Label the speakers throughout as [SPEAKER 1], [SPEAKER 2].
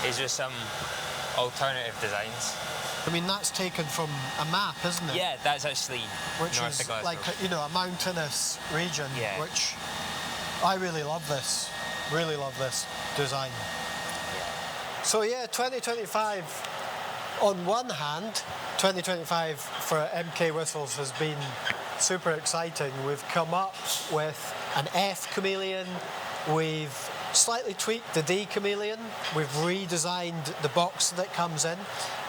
[SPEAKER 1] is just some alternative designs.
[SPEAKER 2] I mean, that's taken from a map, isn't it?
[SPEAKER 1] Yeah, that's actually
[SPEAKER 2] which
[SPEAKER 1] north
[SPEAKER 2] is
[SPEAKER 1] of Glasgow.
[SPEAKER 2] like, you know, a mountainous region,
[SPEAKER 1] Yeah.
[SPEAKER 2] which I really love this design.
[SPEAKER 1] Yeah.
[SPEAKER 2] So yeah, 2025, on one hand, 2025 for MK Whistles has been super exciting. We've come up with an F chameleon, we've slightly tweaked the D chameleon, we've redesigned the box that comes in,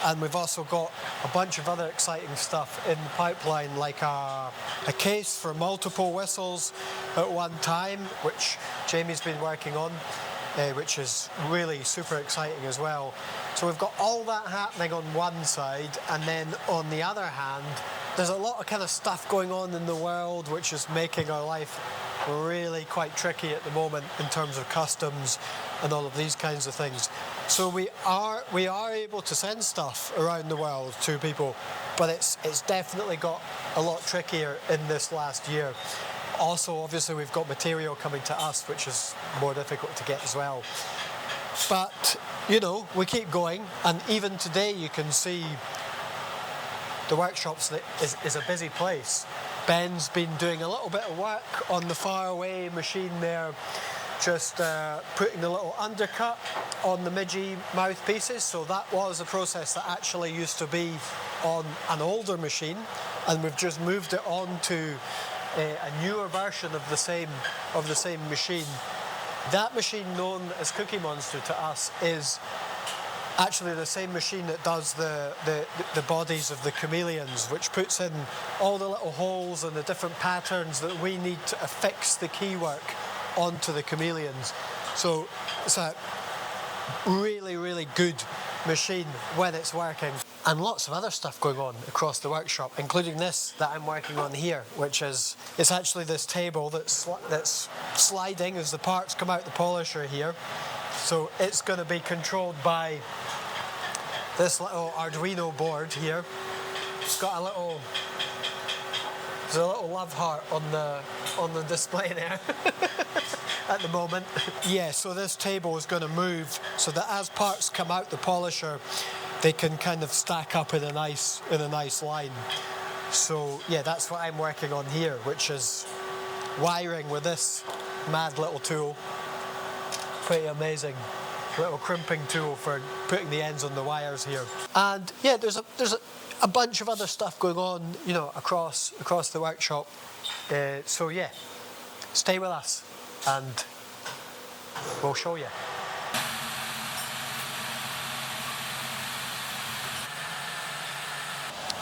[SPEAKER 2] and we've also got a bunch of other exciting stuff in the pipeline, like a case for multiple whistles at one time, which Jamie's been working on, which is really super exciting as well. So we've got all that happening on one side, and then on the other hand, there's a lot of kind of stuff going on in the world which is making our life really quite tricky at the moment in terms of customs and all of these kinds of things. So we are able to send stuff around the world to people, but it's definitely got a lot trickier in this last year. Also, obviously, we've got material coming to us, which is more difficult to get as well. But, you know, we keep going, and even today you can see the workshops is a busy place. Ben's been doing a little bit of work on the faraway machine there, just putting the little undercut on the midgie mouthpieces. So that was a process that actually used to be on an older machine, and we've just moved it on to a newer version of the same machine. That machine, known as Cookie Monster to us, is actually the same machine that does the bodies of the chameleons, which puts in all the little holes and the different patterns that we need to affix the keywork onto the chameleons. So it's a really, really good machine when it's working. And lots of other stuff going on across the workshop, including this that I'm working on here, which is, it's actually this table that's sliding as the parts come out the polisher here. So it's going to be controlled by this little Arduino board here. It's got there's a little love heart on the display there at the moment. Yeah, so this table is going to move so that as parts come out the polisher, they can kind of stack up in a nice line. So yeah, that's what I'm working on here, which is wiring with this mad little tool. Pretty amazing little crimping tool for putting the ends on the wires here. And yeah, there's a bunch of other stuff going on, you know, across the workshop. So yeah, stay with us and we'll show you.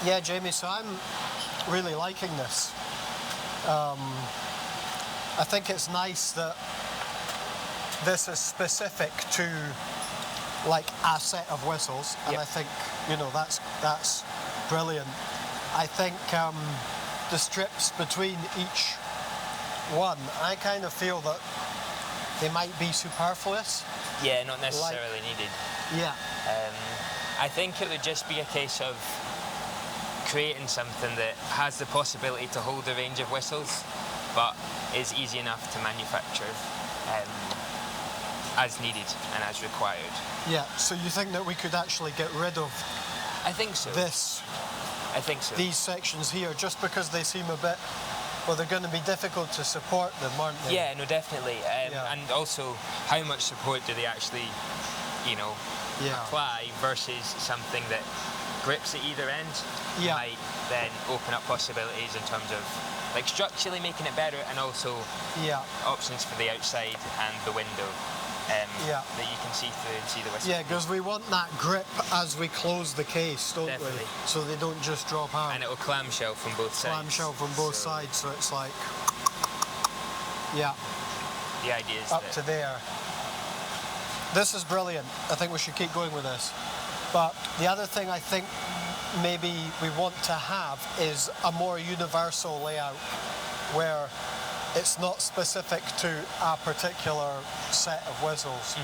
[SPEAKER 2] Yeah, Jamie, so I'm really liking this. I think it's nice that this is specific to like a set of whistles, and I think, you know, that's brilliant. I think the strips between each one, I kind of feel that they might be superfluous.
[SPEAKER 1] Yeah, not necessarily needed.
[SPEAKER 2] Yeah.
[SPEAKER 1] I think it would just be a case of creating something that has the possibility to hold a range of whistles, but is easy enough to manufacture as needed and as required.
[SPEAKER 2] Yeah, so you think that we could actually get rid of
[SPEAKER 1] I think so. I think so.
[SPEAKER 2] These sections here, just because they seem a bit, well, they're going to be difficult to support them, aren't they?
[SPEAKER 1] Yeah, no, definitely. And also, how much support do they actually, you know, apply versus something that grips at either end might then open up possibilities in terms of like structurally making it better, and also options for the outside and the window that you can see through and see the whistle.
[SPEAKER 2] Yeah, because we want that grip as we close the case, don't
[SPEAKER 1] Definitely.
[SPEAKER 2] we? So they don't just drop out.
[SPEAKER 1] And it'll clamshell from both sides.
[SPEAKER 2] Clamshell from both sides, so it's like,
[SPEAKER 1] the idea is
[SPEAKER 2] up to there. This is brilliant. I think we should keep going with this. But the other thing I think maybe we want to have is a more universal layout where it's not specific to a particular set of whistles.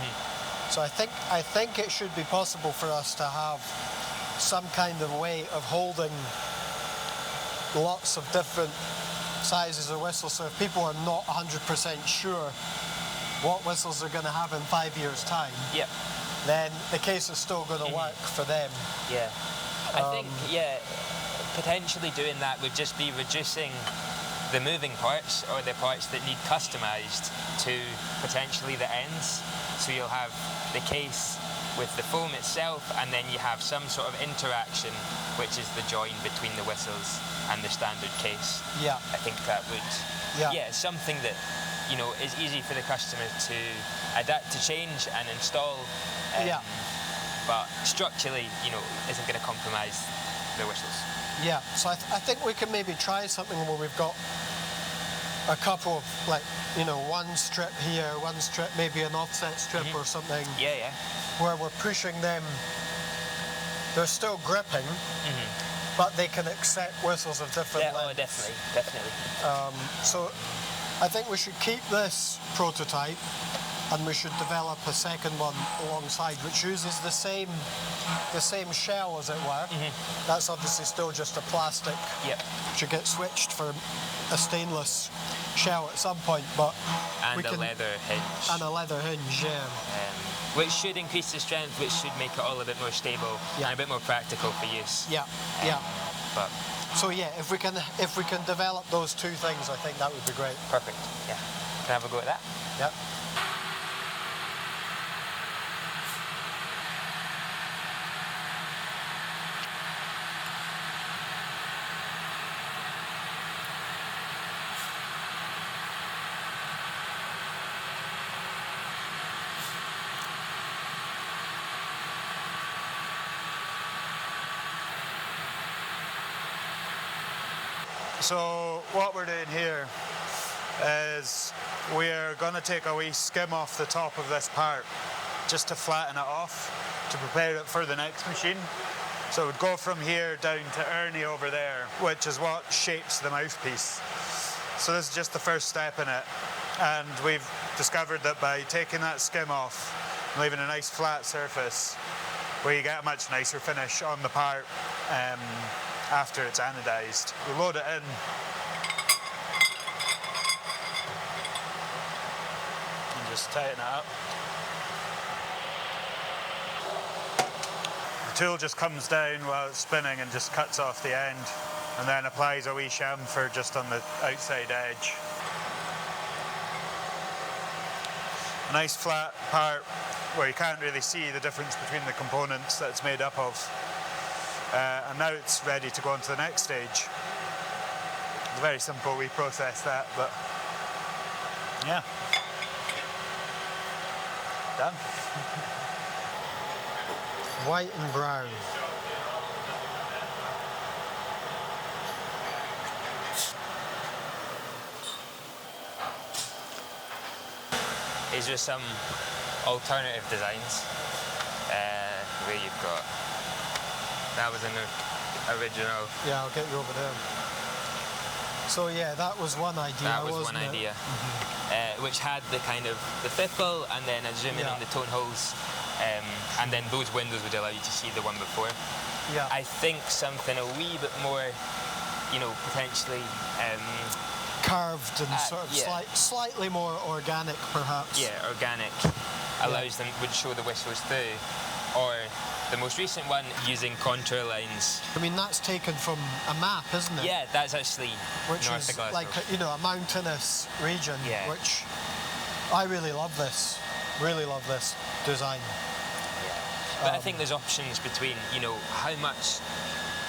[SPEAKER 2] So I think it should be possible for us to have some kind of way of holding lots of different sizes of whistles. So if people are not 100% sure what whistles they're going to have in 5 years' time, then the case is still going to work for them.
[SPEAKER 1] Yeah. I think, yeah, potentially doing that would just be reducing the moving parts or the parts that need customised to potentially the ends. So you'll have the case with the foam itself, and then you have some sort of interaction, which is the join between the whistles and the standard case.
[SPEAKER 2] Yeah.
[SPEAKER 1] I think that would, something that, you know, is easy for the customer to adapt to change and install. But structurally, you know, isn't going to compromise the whistles.
[SPEAKER 2] Yeah, so I think we can maybe try something where we've got a couple of, like, you know, one strip here, one strip, maybe an offset strip or something.
[SPEAKER 1] Yeah, yeah.
[SPEAKER 2] Where we're pushing them, they're still gripping, but they can accept whistles of different lengths.
[SPEAKER 1] Oh, definitely, definitely.
[SPEAKER 2] So I think we should keep this prototype, and we should develop a second one alongside, which uses the same shell, as it were. That's obviously still just a plastic.
[SPEAKER 1] Yep.
[SPEAKER 2] Should get switched for a stainless shell at some point, but
[SPEAKER 1] and a leather hinge.
[SPEAKER 2] And a leather hinge, yeah.
[SPEAKER 1] Which should increase the strength, which should make it all a bit more stable and a bit more practical for use.
[SPEAKER 2] Yeah, yeah.
[SPEAKER 1] But
[SPEAKER 2] so yeah, if we can develop those two things, I think that would be great.
[SPEAKER 1] Perfect. Yeah. Can I have a go at that?
[SPEAKER 2] Yep.
[SPEAKER 3] So what we're doing here is we're going to take a wee skim off the top of this part just to flatten it off to prepare it for the next machine. So it would go from here down to Ernie over there, which is what shapes the mouthpiece. So this is just the first step in it, and we've discovered that by taking that skim off and leaving a nice flat surface, we get a much nicer finish on the part after it's anodized. We load it in and just tighten it up. The tool just comes down while it's spinning and just cuts off the end, and then applies a wee chamfer just on the outside edge. A nice flat part where you can't really see the difference between the components that it's made up of. And now it's ready to go on to the next stage. It's very simple, we process that, but yeah. Done.
[SPEAKER 2] White and brown.
[SPEAKER 1] These are some alternative designs where you've got, that was an original.
[SPEAKER 2] Yeah, I'll get you over there. So yeah, that was one idea.
[SPEAKER 1] That was one idea, which had the kind of the fiffle and then a zoom in on the tone holes, and then those windows would allow you to see the one before.
[SPEAKER 2] Yeah.
[SPEAKER 1] I think something a wee bit more, you know, potentially
[SPEAKER 2] carved and sort of slightly more organic, perhaps.
[SPEAKER 1] Yeah, organic allows them, would show the whistles through, or the most recent one using contour lines.
[SPEAKER 2] I mean, that's taken from a map, isn't it?
[SPEAKER 1] Yeah, that's actually
[SPEAKER 2] which
[SPEAKER 1] north
[SPEAKER 2] is
[SPEAKER 1] of Glasgow.
[SPEAKER 2] like a mountainous region.
[SPEAKER 1] Yeah.
[SPEAKER 2] Which I really love this. Really love this design.
[SPEAKER 1] Yeah. But I think there's options between, you know, how much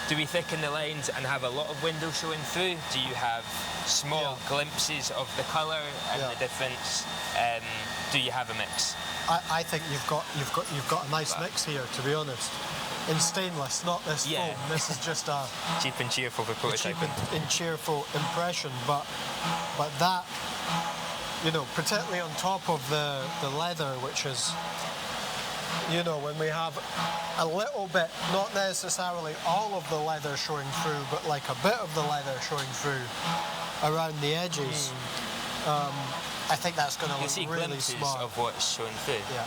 [SPEAKER 1] do we thicken the lines and have a lot of window showing through? Do you have small glimpses of the colour and the difference? Do you have a mix?
[SPEAKER 2] I think you've got a nice mix here, to be honest. In stainless, not this foam. This is just a
[SPEAKER 1] cheap and cheerful for prototyping.
[SPEAKER 2] Cheap and cheerful impression, but that, you know, particularly on top of the leather, which is, you know, when we have a little bit, not necessarily all of the leather showing through, but like a bit of the leather showing through around the edges. I think that's going to look really smart. You see glimpses
[SPEAKER 1] of what's showing through.
[SPEAKER 2] Yeah.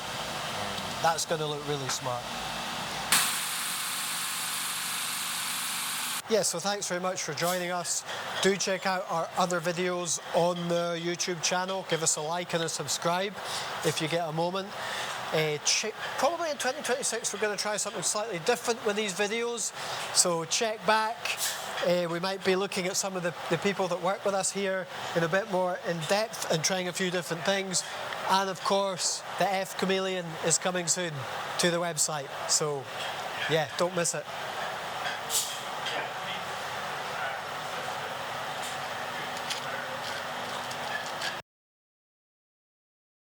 [SPEAKER 2] That's going to look really smart. Yeah, so thanks very much for joining us. Do check out our other videos on the YouTube channel. Give us a like and a subscribe if you get a moment. Probably in 2026 we're going to try something slightly different with these videos, so check back. We might be looking at some of the people that work with us here in a bit more in depth and trying a few different things. And of course, the F Chameleon is coming soon to the website. So yeah, don't miss it.